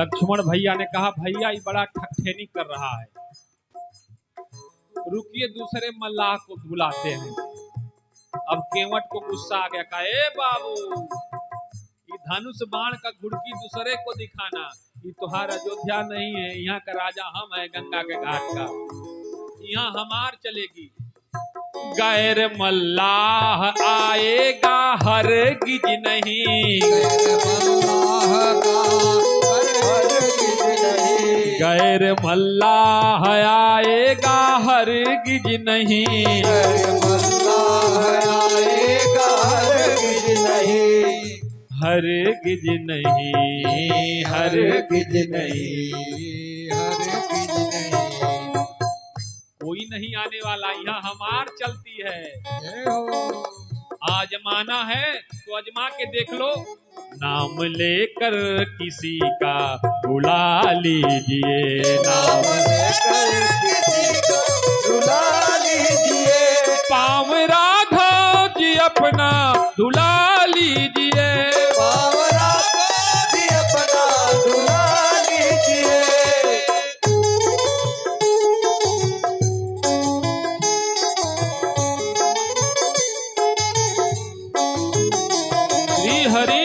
लक्ष्मण भैया ने कहा भैया ये बड़ा ठकठेनी कर रहा है, रुकिए दूसरे मल्लाह को बुलाते हैं। अब केवट को गुस्सा आ गया, कहा ए बाबू ये धनुष बाण का घुड़की दूसरे को दिखाना, ये तुहार अयोध्या नहीं है, यहाँ का राजा हम है गंगा के घाट का, यहाँ हमार चलेगी। गैर मल्लाह आएगा हरगिज नहीं, गैर मल्लाह आएगा हरगिज नहीं, हरगिज नहीं, हरगिज नहीं, कोई नहीं आने वाला, यहाँ हमार चलती है। आजमाना है तो आजमा के देख लो, नाम लेकर किसी का बुला लीजिए, नाम लेकर किसी का बुला लीजिए, पाँव राघव जी अपना दुला लीजिए, पाँव राघव जी अपना दुला लीजिए। श्री हरि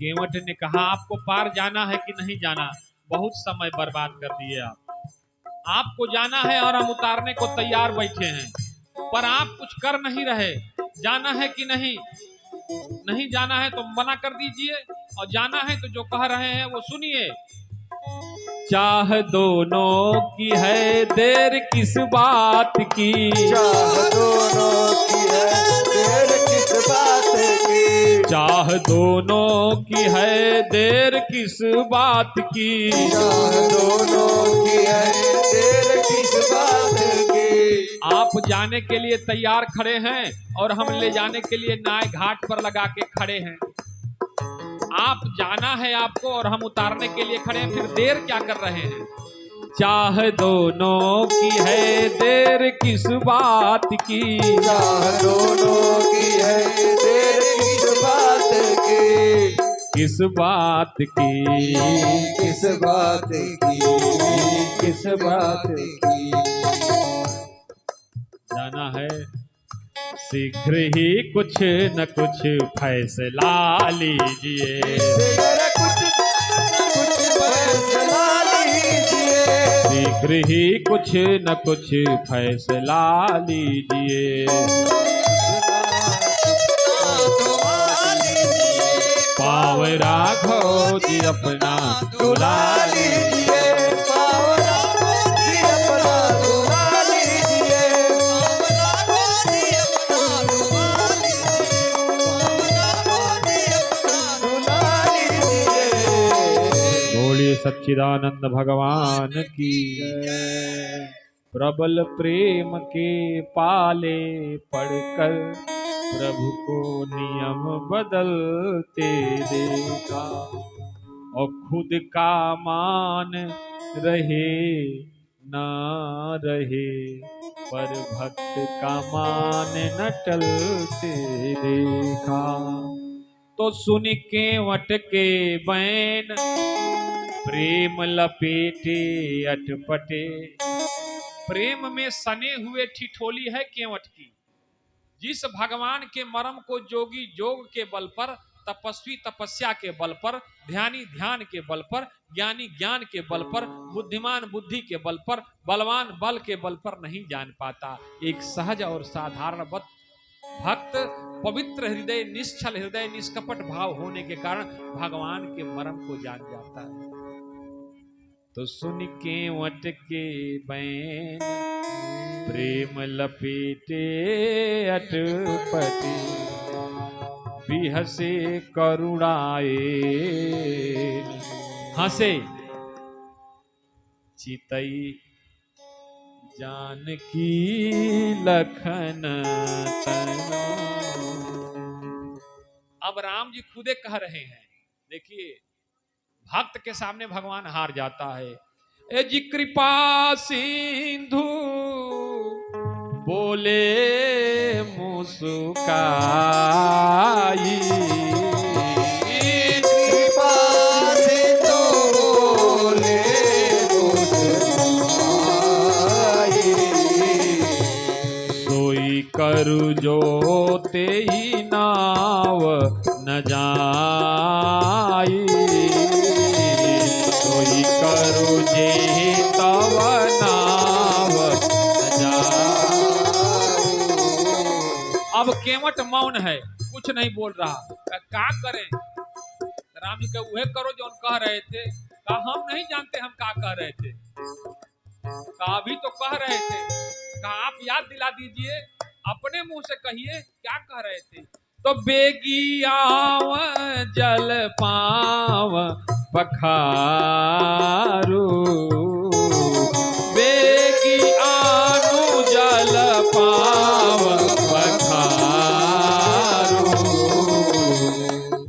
केवट ने कहा आपको पार जाना है कि नहीं जाना, बहुत समय बर्बाद कर दिए आपको जाना है और हम उतारने को तैयार बैठे हैं, पर आप कुछ कर नहीं रहे, जाना है कि नहीं, नहीं जाना है तो मना कर दीजिए, और जाना है तो जो कह रहे हैं वो सुनिए। चाह दोनों की है देर किस बात की, चाह दोनों की है देर किस बात की, चाह दोनों की है देर किस बात की, चाह दोनों की है देर किस बात की। आप जाने के लिए तैयार खड़े हैं और हम ले जाने के लिए नाय घाट पर लगा के खड़े हैं, आप जाना है आपको और हम उतारने के लिए खड़े हैं, फिर देर क्या कर रहे हैं। चाह दोनों की है देर किस बात की, चाह दोनों की है देर किस बात की, किस बात की, किस बात की, किस बात की। जाना है शीघ्र ही कुछ न कुछ फैसला लीजिए, शीघ्र ही कुछ न कुछ फैसला लीजिए, पाँव राघव जी अपना दुला लीजिए, पाँव राघव जी अपना दुला लीजिए, बोलिए सच्चिदानंद भगवान की जय। प्रबल प्रेम के पाले पढ़कर प्रभु को नियम बदलते देखा, और खुद का मान रहे ना रहे, पर भक्त का मान न टलते देखा। तो सुन केवट के बैन प्रेम लपेटे अटपटे, प्रेम में सने हुए ठिठोली है केवट की, जिस भगवान के मर्म को जोगी जोग के बल पर, तपस्वी तपस्या के बल पर, ध्यानी ध्यान के बल पर, ज्ञानी ज्ञान के बल पर, बुद्धिमान बुद्धि के बल पर, बलवान बल के बल पर नहीं जान पाता। एक सहज और साधारण भक्त पवित्र हृदय, निश्चल हृदय, निष्कपट भाव होने के कारण भगवान के मर्म को जान जाता है। तो सुन केवट के बैन प्रेम लपेटे अटपटे, बिहसे करुणाए हंसे चितई जानकी लखन तनो। अब राम जी खुदे कह रहे हैं, देखिए भक्त के सामने भगवान हार जाता है। ए जी कृपा सिंधु बोले मुस्काई, कृपा सिंधु बोले मुस्काई, सोई करु जो तेई नाव न जाई, सोई करु जे तव नाव न जाई। अब केवट मौन है, कुछ नहीं बोल रहा। क्या करें? राम जी का वह करो जो कह रहे थे। कहा हम नहीं जानते हम क्या कह रहे थे। कहा अभी तो कह रहे थे। कहा आप याद दिला दीजिए, अपने मुंह से कहिए क्या कह रहे थे। तो बेगी आव जल पाव पखारू, बेगी आनु जल पाव पखारू,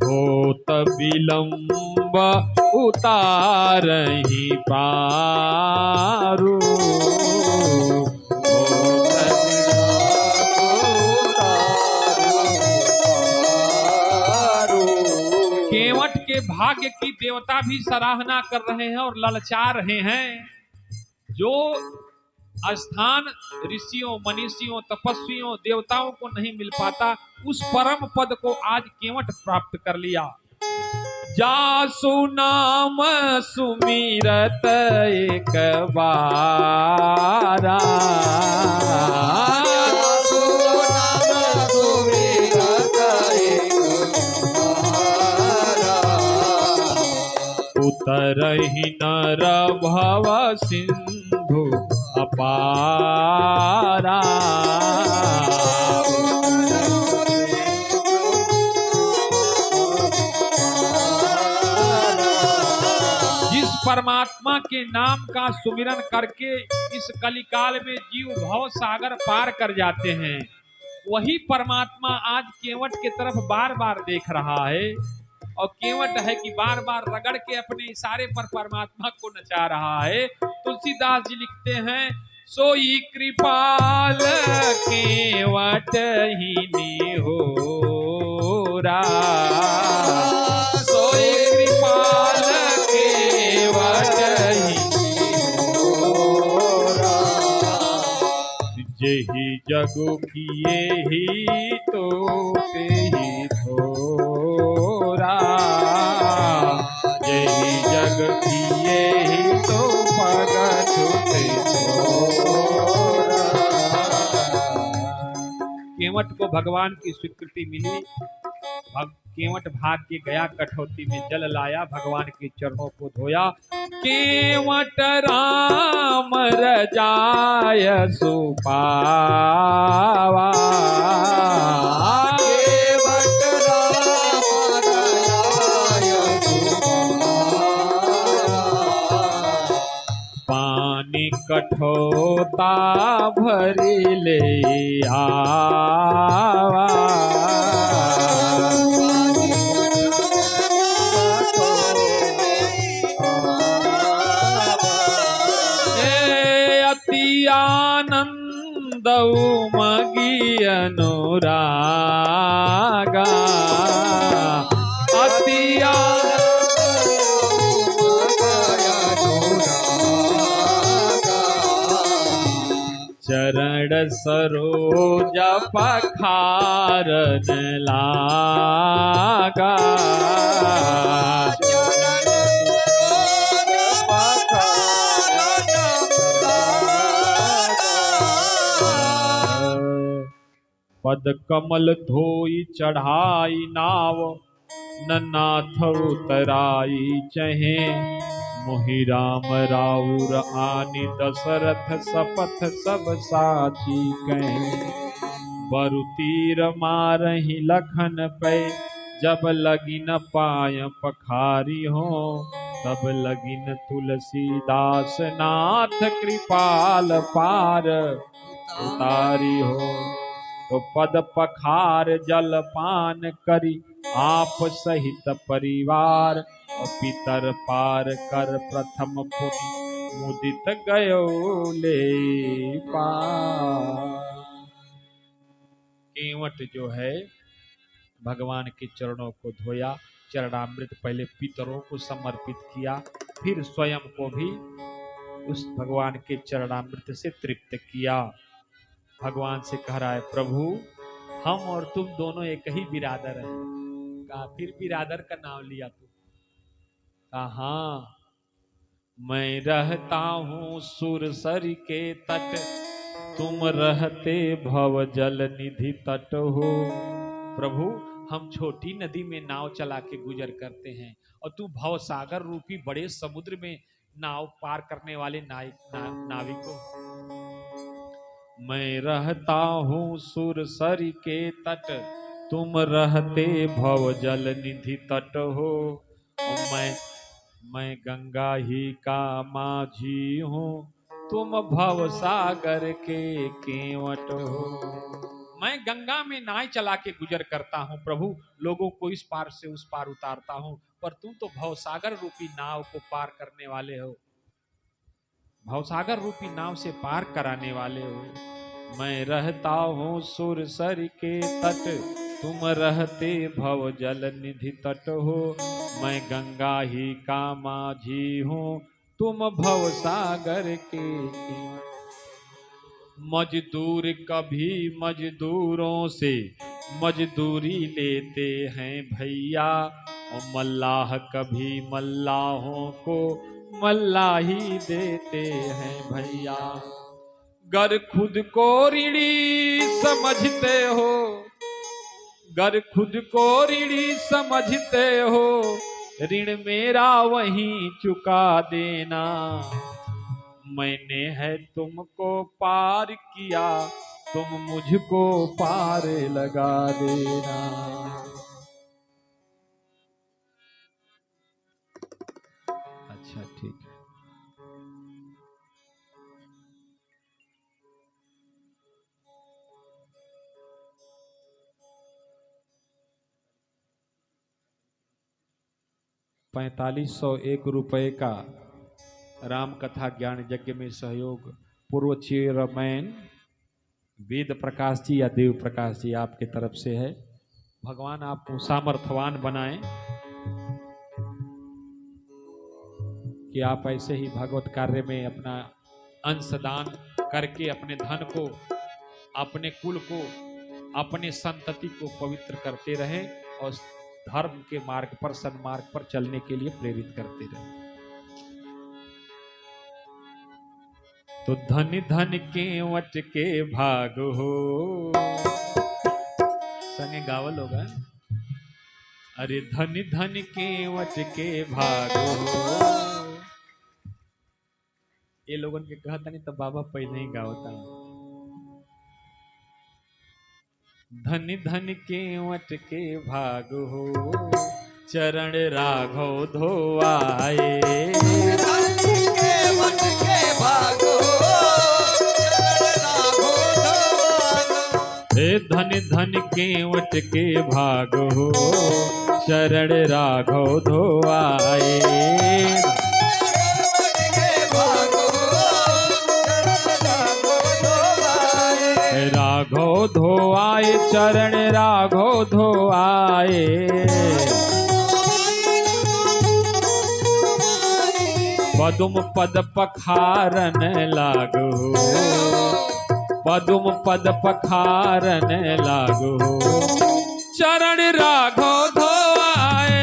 होत विलंब उतारहि पारू, केवट के भाग्य की देवता भी सराहना कर रहे हैं और ललचा रहे हैं। जो स्थान ऋषियों, मनीषियों, तपस्वियों, देवताओं को नहीं मिल पाता, उस परम पद को आज केवट प्राप्त कर लिया। जासु नाम सुमिरत एक बारा, जासु नाम सुमिरत एक बारा, उतरहि नर भव सिंधु अपारा, जिस परमात्मा के नाम का सुमिरन करके इस कलिकाल में जीव भव सागर पार कर जाते हैं, वही परमात्मा आज केवट के तरफ बार बार देख रहा है। और केवट है कि बार बार रगड़ के अपने इशारे पर परमात्मा को नचा रहा है। तुलसीदास जी लिखते हैं, सोई कृपाल केवट ही निहोरा, सोई कृपाल केवट ही निहोरा, जेहि जगु किए ही तो तेहि थोरा, जेहि जग किए ही तो पगत थोरा। केवट को भगवान की स्वीकृति मिली। केवट भाग के गया कठौती में जल लाया, भगवान के चरणों को धोया। केवट राम रजाय सुपावा, केवट राम रजाय सुपावा, पानी कठोता भरी ले आवा, आनंद मगी अनुरागा, अति चरण सरोज पखारन लागा, पद कमल धोई चढ़ाई नाव, ननाथ उतराई चहे, मोहि राम राउर आनि दशरथ सपथ सब साची कहे, बरु तीर मारहि लखन पे, जब लगिन पाय पखारी हो, तब लगिन तुलसीदास नाथ कृपाल पार उतारी हो। तो पद पखार जल पान करी, आप सहित परिवार, और पितर पार कर प्रथम पुनि मुदित गयो ले पार। केवट जो है भगवान के चरणों को धोया, चरणामृत पहले पितरों को समर्पित किया, फिर स्वयं को भी उस भगवान के चरणामृत से तृप्त किया। भगवान से कह रहा है, प्रभु हम और तुम दोनों एक ही बिरादर हैं। कहा, फिर बिरादर का नाम लिया तू? कहा, हाँ, मैं रहता हूँ सुरसर के तट, तुम रहते भव जल निधि तट हो। प्रभु हम छोटी नदी में नाव चला के गुजर करते हैं और तू भव सागर रूपी बड़े समुद्र में नाव पार करने वाले नाविक हो। मैं रहता हूँ सुरसर के तट, तुम रहते भव जल निधि तट हो। और मैं गंगा ही का माझी हूँ, तुम भव सागर के केवट हो। मैं गंगा में नाव चला के गुजर करता हूँ प्रभु, लोगों को इस पार से उस पार उतारता हूँ, पर तुम तो भवसागर रूपी नाव को पार करने वाले हो, भवसागर रूपी नाव से पार कराने वाले हो। मैं रहता हूँ सुरसर के तट, तुम रहते भव जल निधि तट हो। मैं गंगा ही का माझी हूँ, तुम भव सागर के। मजदूर कभी मजदूरों से मजदूरी लेते हैं भैया, और मल्लाह कभी मल्लाहों को मल्लाही देते हैं भैया। गर खुद को ऋणी समझते हो, गर खुद को ऋणी समझते हो, ऋण मेरा वहीं चुका देना। मैंने है तुमको पार किया, तुम मुझको पार लगा देना। अच्छा ठीक है। ₹4501 का राम कथा ज्ञान यज्ञ में सहयोग पूर्व चेयरमैन वेद प्रकाश जी या देव प्रकाश जी आपके तरफ से है। भगवान आपको सामर्थ्यवान बनाए कि आप ऐसे ही भगवत कार्य में अपना अंशदान करके अपने धन को, अपने कुल को, अपने संतति को पवित्र करते रहें और धर्म के मार्ग पर, सन्मार्ग पर चलने के लिए प्रेरित करते रहें। तो धन धन केवट के भाग हो, संगे गावल होगा। अरे धन धन केवट के भाग हो। ये लोगों के कहता नहीं तो बाबा पहले ही गावता। धन धन केवट के भाग हो, चरण राघव धोआए। केवट के भाग हो, धन धन केवट के भाग हो, चरण राघव धोआए। राघव धोआए, चरण राघव धोआए। पदुम पद पखारन लागो, पदुम पद पखारन लागो, चरण राघव धोआए।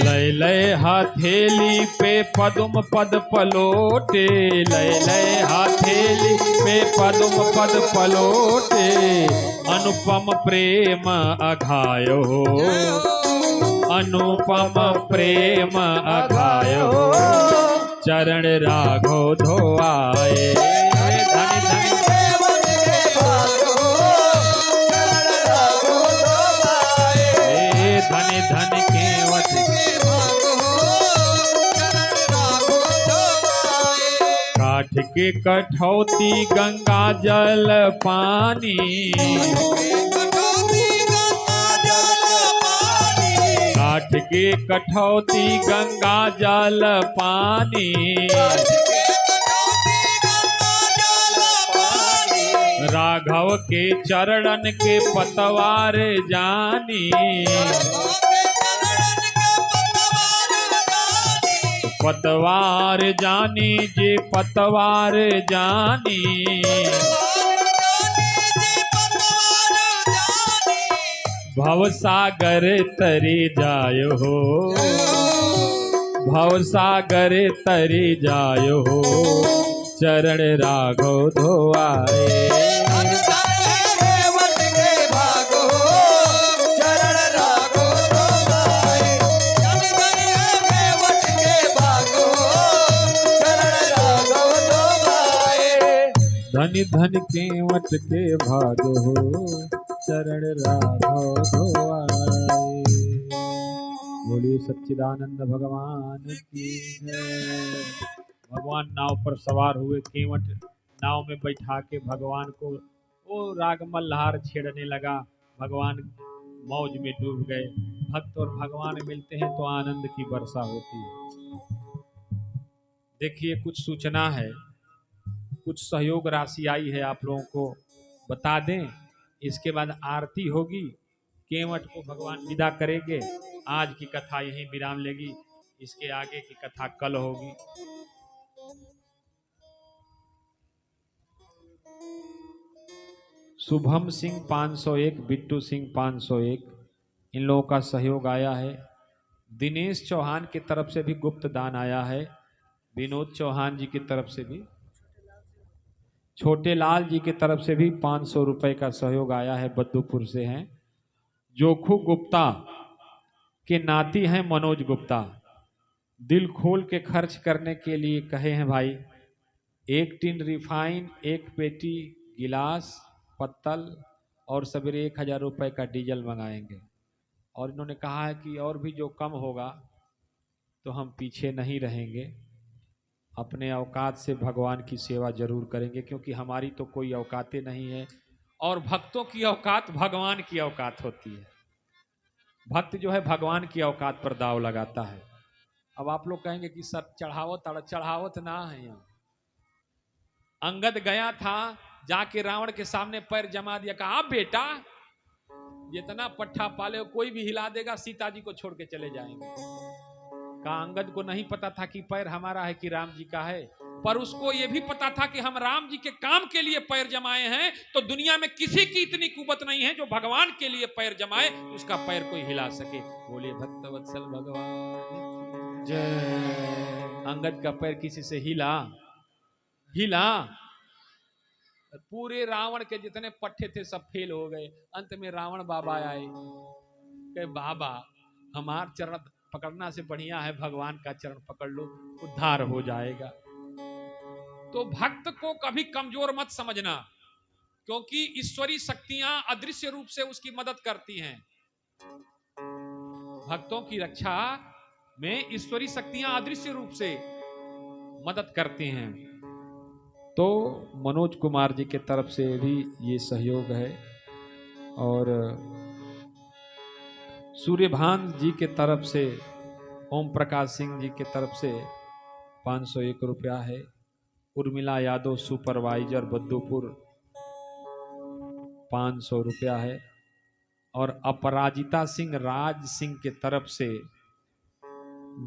लय लय हथेली पे पदुम पद पलोटे, लय लय हथेली पे पदुम पद पलोटे। अनुपम प्रेम अघायो, अनुपम प्रेम अघायो, चरण राघव धोआए। धन धन धन धन केवट काठ के कठौती गंगा जल पानी, के कठौती गंगा जल पानी, राघव के चरणन के पतवार जानी, पतवार जानी जे पतवार जानी, भवसागर तरी जायो हो, भवसागर तरी जायो हो, चरण राघव धोआए। धन धन केवट के भाग हो, चरण राघव धोआए। बोलिए सच्चिदानंद भगवान की जय। भगवान नाव पर सवार हुए, केवट नाव में बैठा के भगवान को वो राग मल्हार छेड़ने लगा। भगवान मौज में डूब गए। भक्त और भगवान मिलते हैं तो आनंद की वर्षा होती है। देखिए कुछ सूचना है, कुछ सहयोग राशि आई है, आप लोगों को बता दें। इसके बाद आरती होगी, केवट को भगवान विदा करेंगे। आज की कथा यहीं विराम लेगी, इसके आगे की कथा कल होगी। शुभम सिंह 501, बिट्टू सिंह 501, इन लोगों का सहयोग आया है। दिनेश चौहान की तरफ से भी गुप्त दान आया है। विनोद चौहान जी की तरफ से भी, छोटे लाल जी की तरफ से भी 500 रुपए का सहयोग आया है, बद्दूपुर से हैं। जोखू गुप्ता के नाती हैं मनोज गुप्ता, दिल खोल के खर्च करने के लिए कहे हैं भाई। 1 टिन रिफाइन, 1 पेटी गिलास पत्तल और सवेरे 1000 रुपए का डीजल मंगाएंगे। और इन्होंने कहा है कि और भी जो कम होगा तो हम पीछे नहीं रहेंगे, अपने औकात से भगवान की सेवा जरूर करेंगे, क्योंकि हमारी तो कोई औकातें नहीं है। और भक्तों की औकात भगवान की औकात होती है। भक्त जो है भगवान की औकात पर दाव लगाता है। अब आप लोग कहेंगे कि सर चढ़ावत ना है। यहाँ अंगद गया था, जाके रावण के सामने पैर जमा दिया, कहा बेटा जितना पट्ठा पाले कोई भी हिला देगा, सीता जी को छोड़ के चले जाएंगे। कहा अंगद को नहीं पता था कि पैर हमारा है कि राम जी का है, पर उसको यह भी पता था कि हम राम जी के काम के लिए पैर जमाए हैं, तो दुनिया में किसी की इतनी कुवत नहीं है जो भगवान के लिए पैर जमाए, उसका पैर कोई हिला सके। बोलिए भक्तवत्सल भगवान जय। अंगद का पैर किसी से हिला? पूरे रावण के जितने पट्टे थे सब फेल हो गए। अंत में रावण बाबा आए, कहे बाबा हमार चरण पकड़ना से बढ़िया है भगवान का चरण पकड़ लो, उद्धार हो जाएगा। तो भक्त को कभी कमजोर मत समझना, क्योंकि ईश्वरी शक्तियां अदृश्य रूप से उसकी मदद करती हैं। भक्तों की रक्षा में ईश्वरी शक्तियां अदृश्य रूप से मदद करती हैं। तो मनोज कुमार जी के तरफ से भी ये सहयोग है, और सूर्यभान जी के तरफ से, ओम प्रकाश सिंह जी के तरफ से 501 रुपया है। उर्मिला यादव सुपरवाइजर बद्दूपुर 500 रुपया है। और अपराजिता सिंह राज सिंह के तरफ से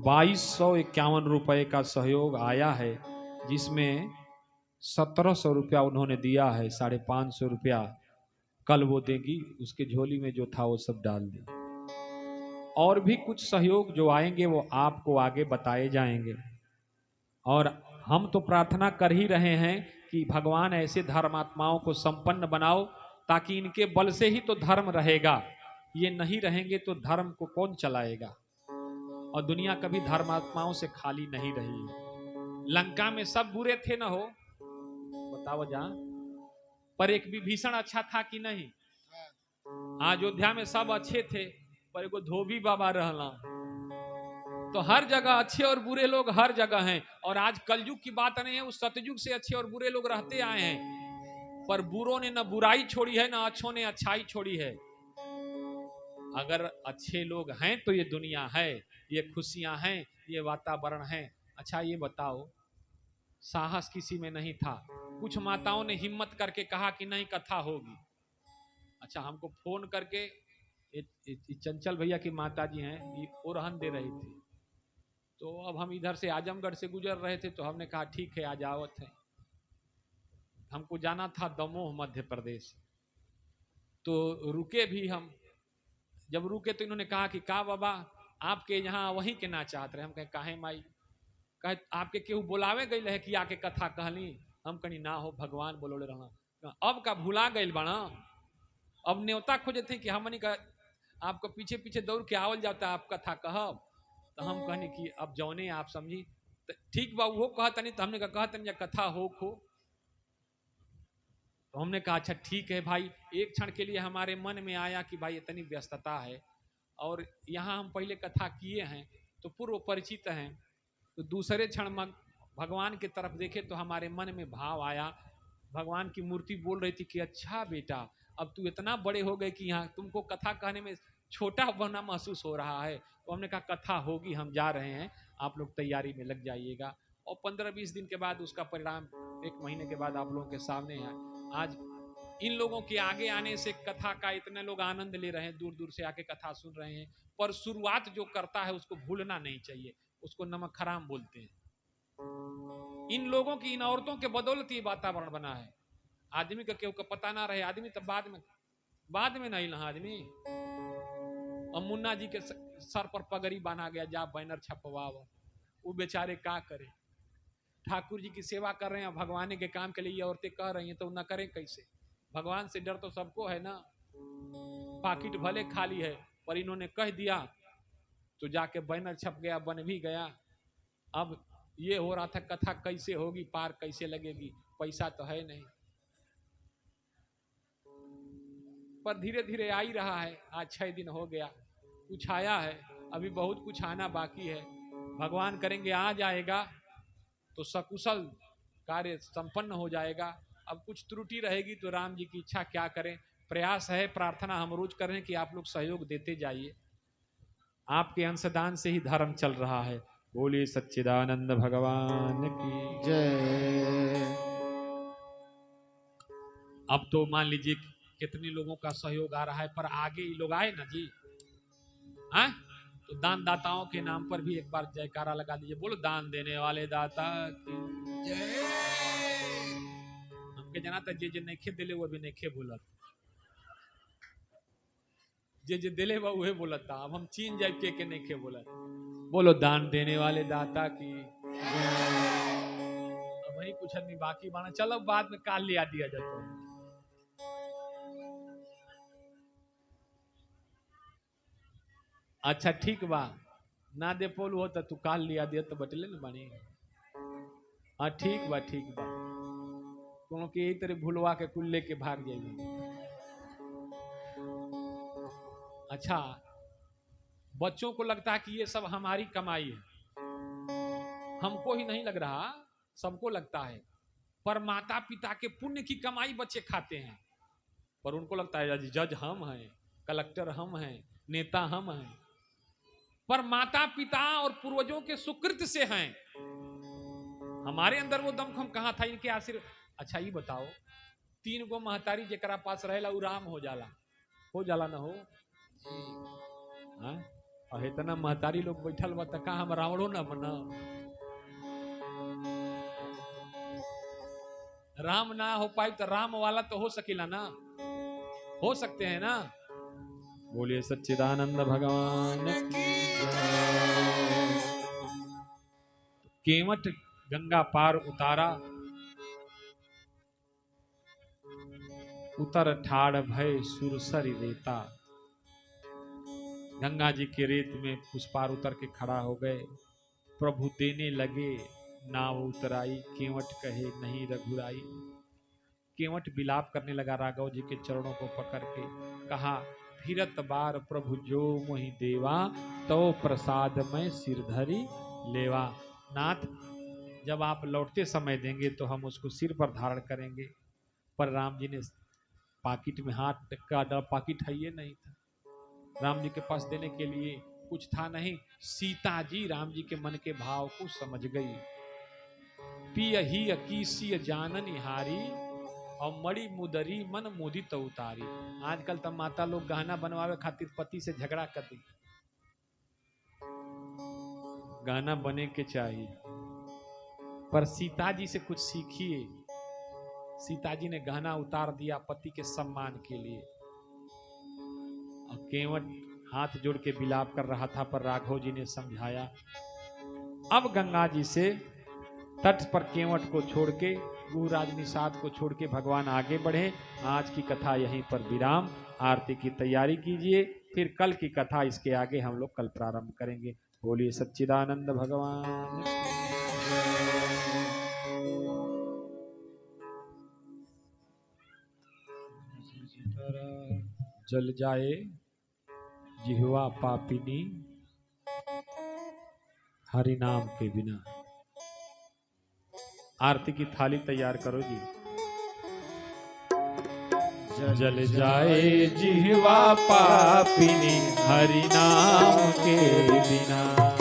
2251 रुपए का सहयोग आया है, जिसमें 1700 रुपया उन्होंने दिया है। 550 रुपया कल वो देगी, उसके झोली में जो था वो सब डाल दी। और भी कुछ सहयोग जो आएंगे वो आपको आगे बताए जाएंगे। और हम तो प्रार्थना कर ही रहे हैं कि भगवान ऐसे धर्मात्माओं को संपन्न बनाओ, ताकि इनके बल से ही तो धर्म रहेगा। ये नहीं रहेंगे तो धर्म को कौन चलाएगा। और दुनिया कभी धर्मात्माओं से खाली नहीं रही है। लंका में सब बुरे थे ना हो, बताओ जा, पर एक विभीषण अच्छा था कि नहीं? अयोध्या में सब अच्छे थे, पर एगो धोबी बाबा रहला। तो हर जगह अच्छे और बुरे लोग हर जगह हैं। और आज कलयुग की बात नहीं है, उस सतयुग से अच्छे और बुरे लोग रहते आए हैं, पर बुरों ने न बुराई छोड़ी है, न अच्छों ने अच्छाई छोड़ी है। अगर अच्छे लोग हैं तो ये दुनिया है, ये खुशियां हैं, ये वातावरण है। अच्छा ये बताओ, साहस किसी में नहीं था, कुछ माताओं ने हिम्मत करके कहा कि नहीं कथा होगी। अच्छा हमको फोन करके चंचल भैया की माता जी हैं, ये ओरहन दे रही थी, तो अब हम इधर से आजमगढ़ से गुजर रहे थे, तो हमने कहा ठीक है आ जावत है। हमको जाना था दमोह मध्य प्रदेश, तो रुके भी हम। जब रुके तो इन्होंने कहा कि का बाबा आपके यहाँ वहीं के ना चाहत रहे। हम कहे काहे माई, कहे आपके केहू बुलावे गई है कि आके कथा कहली। हम कहीं ना हो भगवान बोलोले रहना, अब का भुला गई बना, अब न्योता खोजे थे कि हमनी का आपको पीछे पीछे दौड़ के आवल जाता आप कथा कहब। तो हम कहने कि अब जौने आप समझी ठीक बा, वो कहतनी तो हमने कहतनी कथा हो खो। तो हमने कहा अच्छा ठीक है भाई। एक क्षण के लिए हमारे मन में आया कि भाई इतनी व्यस्तता है और यहाँ हम पहले कथा किए हैं तो पूर्व परिचित हैं, तो दूसरे क्षण भगवान की तरफ देखे तो हमारे मन में भाव आया। भगवान की मूर्ति बोल रही थी कि अच्छा बेटा अब तू इतना बड़े हो गए कि यहाँ तुमको कथा कहने में छोटा बना महसूस हो रहा है। तो हमने कहा कथा होगी, हम जा रहे हैं, आप लोग तैयारी में लग जाइएगा। और 15-20 दिन के बाद उसका परिणाम 1 महीने के बाद आप लोगों के सामने है। आज इन लोगों के आगे आने से कथा का इतने लोग आनंद ले रहे हैं, दूर दूर से आके कथा सुन रहे हैं। पर शुरुआत जो करता है उसको भूलना नहीं चाहिए, उसको नमक हराम बोलते हैं। इन लोगों की, इन औरतों के बदौलत ये वातावरण बना है। आदमी का केहू का पता ना रहे, आदमी तब बाद में नहीं लहा आदमी। और मुन्ना जी के सर पर पगड़ी बना गया, जा बैनर छपवा, वो बेचारे का करे। ठाकुर जी की सेवा कर रहे हैं, भगवान के काम के लिए ये औरतें कह रही हैं, तो न करें कैसे। भगवान से डर तो सबको है ना, पाकिट भले खाली है पर इन्होंने कह दिया तो जाके बैनर छप गया, बन भी गया। अब ये हो रहा था कथा कैसे होगी, पार कैसे लगेगी, पैसा तो है नहीं। पर धीरे धीरे आ ही रहा है। आज 6 दिन हो गया, कुछ आया है, अभी बहुत कुछ आना बाकी है। भगवान करेंगे आ जाएगा तो सकुशल कार्य संपन्न हो जाएगा। अब कुछ त्रुटि रहेगी तो राम जी की इच्छा क्या करें। प्रयास है, प्रार्थना हम रोज कर रहे हैं कि आप लोग सहयोग देते जाइए। आपके अंशदान से ही धर्म चल रहा है। बोलिए सच्चिदानंद भगवान की जय। अब तो मान लीजिए कितने लोगों का सहयोग आ रहा है, पर आगे ये लोग आए ना जी, हाँ? तो दान दाताओं के नाम पर भी एक बार जयकारा लगा दीजिए। बोलो दान देने वाले दाता की जय। हमके जाना था जे नहीं खे दिले वो भी नहीं खे बोलत, जे दिले वो उहे बोलत था। अब हम चीन जाए के नहीं खे बोलत। बोलो दान देने वाले दाता की। अब वही कुछ आदमी बाकी बाना, चलो बाद में काल लिया दिया जाता है। अच्छा ठीक बा, ना दे पोल हो तो तू काल लिया दिया तो बटले न बानी। हाँ ठीक बा ठीक बा, क्योंकि यही तरह भूलवा के कुल लेके भाग जाइए। अच्छा बच्चों को लगता है कि ये सब हमारी कमाई है, हमको ही नहीं लग रहा, सबको लगता है। पर माता पिता के पुण्य की कमाई बच्चे खाते हैं, पर उनको लगता है जज हम हैं, कलेक्टर हम हैं, नेता हम हैं। पर माता पिता और पूर्वजों के सुकृत से हैं। हमारे अंदर वो दमखम कहाँ था, इनके आशीर्वाद। अच्छा ये बताओ, 3 गो महतारी जेकरा पास रहेला उ राम हो जाला ना हो। हाँ? और इतना महतारी लोग बैठल बा का हम रावणो ना बना। राम ना हो पाई तो राम वाला तो हो सकेला ना, हो सकते हैं ना। बोलिए सच्चिदानंद भगवान की जय। केवट गंगा पार उतारा, उतर ठाड़ भय सुरसरी रेता। गंगा जी के रेत में उस पार उतर के खड़ा हो गए। प्रभु देने लगे नाव उतराई, केवट कहे नहीं रघुराई। केवट विलाप करने लगा राघव जी के चरणों को पकड़ के, कहा फिरत बार प्रभु जो मोहि देवा, तो प्रसाद में सिरधरी लेवा। नाथ जब आप लौटते समय देंगे तो हम उसको सिर पर धारण करेंगे। पर राम जी ने पाकिट में हाथ का पाकिट है ये नहीं था, राम जी के पास देने के लिए कुछ था नहीं। सीता जी राम जी के मन के भाव को समझ गई। पिय ही अकीसिय जानन हारी और मड़ी मुदरी मन मुदित उतारी। आजकल तो माता लोग गहना बनवावे खातिर पति से झगड़ा कर दी, गहना बने के चाहिए। पर सीता जी से कुछ सीखिए। सीता जी ने गहना उतार दिया पति के सम्मान के लिए। और केवट हाथ जोड़ के विलाप कर रहा था, पर राघव जी ने समझाया। अब गंगा जी से तट पर केवट को छोड़ के, गुहराज निषाद को छोड़ के भगवान आगे बढ़े। आज की कथा यहीं पर विराम। आरती की तैयारी कीजिए, फिर कल की कथा इसके आगे हम लोग कल प्रारंभ करेंगे। बोलिए सच्चिदानंद भगवान। जल जाए जिह्वा पापिनी हरि नाम के बिना। आरती की थाली तैयार करो जी। जल जाए जिह्वा पापिनी हरि नाम के बिना।